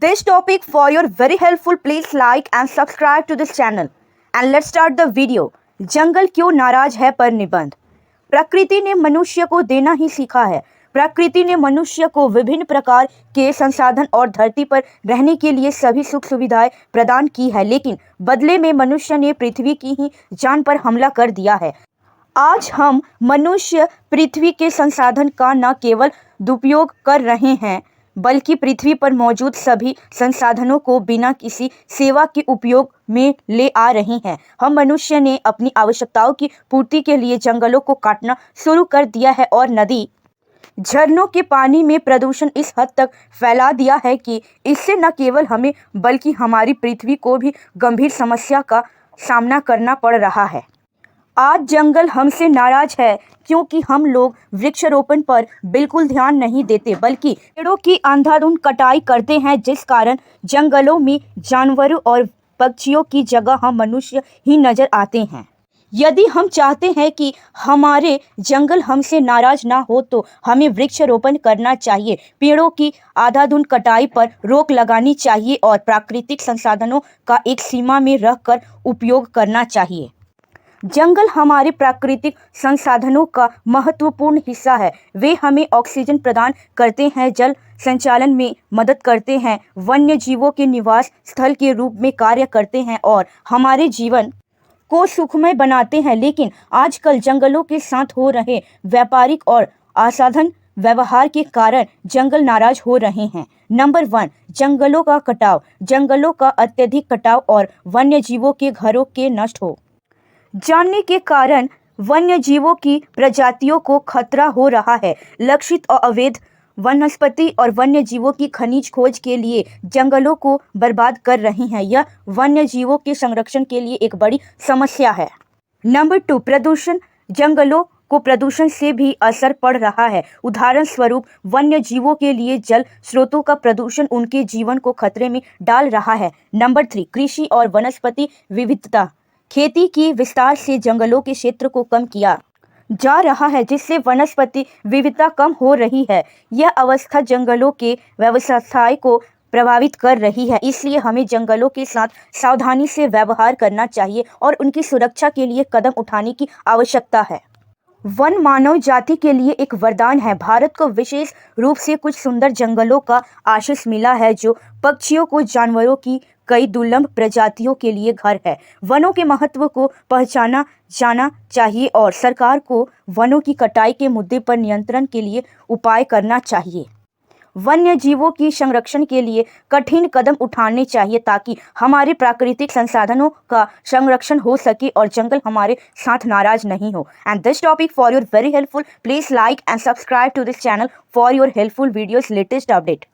this topic for your very helpful. Please like and subscribe to this channel and let's start the video. जंगल क्यों नाराज है पर निबंध। प्रकृति ने मनुष्य को देना ही सीखा है। प्रकृति ने मनुष्य को विभिन्न प्रकार के संसाधन और धरती पर रहने के लिए सभी सुख सुविधाएं प्रदान की है, लेकिन बदले में मनुष्य ने पृथ्वी की ही जान पर हमला कर दिया है। आज हम मनुष्य पृथ्वी के संसाधन का न केवल दुरुपयोग कर रहे हैं बल्कि पृथ्वी पर मौजूद सभी संसाधनों को बिना किसी सेवा के उपयोग में ले आ रहे हैं। हम मनुष्य ने अपनी आवश्यकताओं की पूर्ति के लिए जंगलों को काटना शुरू कर दिया है और नदी झरनों के पानी में प्रदूषण इस हद तक फैला दिया है कि इससे न केवल हमें बल्कि हमारी पृथ्वी को भी गंभीर समस्या का सामना करना पड़ रहा है। आज जंगल हमसे नाराज है क्योंकि हम लोग वृक्षारोपण पर बिल्कुल ध्यान नहीं देते बल्कि पेड़ों की अंधाधुंध कटाई करते हैं, जिस कारण जंगलों में जानवरों और पक्षियों की जगह हम मनुष्य ही नजर आते हैं। यदि हम चाहते हैं कि हमारे जंगल हमसे नाराज ना हो तो हमें वृक्षारोपण करना चाहिए, पेड़ों की अंधाधुंध कटाई पर रोक लगानी चाहिए और प्राकृतिक संसाधनों का एक सीमा में रहकर उपयोग करना चाहिए। जंगल हमारे प्राकृतिक संसाधनों का महत्वपूर्ण हिस्सा है। वे हमें ऑक्सीजन प्रदान करते हैं, जल संचालन में मदद करते हैं, वन्य जीवों के निवास स्थल के रूप में कार्य करते हैं और हमारे जीवन को सुखमय बनाते हैं। लेकिन आजकल जंगलों के साथ हो रहे व्यापारिक और असाधारण व्यवहार के कारण जंगल नाराज हो रहे हैं। नंबर 1, जंगलों का कटाव। जंगलों का अत्यधिक कटाव और वन्य जीवों के घरों के नष्ट हो जाने के कारण वन्य जीवों की प्रजातियों को खतरा हो रहा है। लक्षित और अवैध वनस्पति और वन्य जीवों की खनिज खोज के लिए जंगलों को बर्बाद कर रही हैं। यह वन्य जीवों के संरक्षण के लिए एक बड़ी समस्या है। नंबर 2, प्रदूषण। जंगलों को प्रदूषण से भी असर पड़ रहा है। उदाहरण स्वरूप वन्य जीवों के लिए जल स्रोतों का प्रदूषण उनके जीवन को खतरे में डाल रहा है। नंबर 3, कृषि और वनस्पति विविधता। खेती की विस्तार से जंगलों के क्षेत्र को कम किया जा रहा है, जिससे वनस्पति विविधता कम हो रही है। यह अवस्था जंगलों के व्यवसाय को प्रभावित कर रही है, इसलिए हमें जंगलों के साथ सावधानी से व्यवहार करना चाहिए और उनकी सुरक्षा के लिए कदम उठाने की आवश्यकता है। वन मानव जाति के लिए एक वरदान है। भारत को विशेष रूप से कुछ सुंदर जंगलों का आशीष मिला है जो पक्षियों को जानवरों की कई दुर्लभ प्रजातियों के लिए घर है। वनों के महत्व को पहचाना जाना चाहिए और सरकार को वनों की कटाई के मुद्दे पर नियंत्रण के लिए उपाय करना चाहिए। वन्य जीवों की संरक्षण के लिए कठिन कदम उठाने चाहिए ताकि हमारे प्राकृतिक संसाधनों का संरक्षण हो सके और जंगल हमारे साथ नाराज नहीं हो। And this topic for your very helpful, please like and subscribe to this channel for your helpful videos latest update.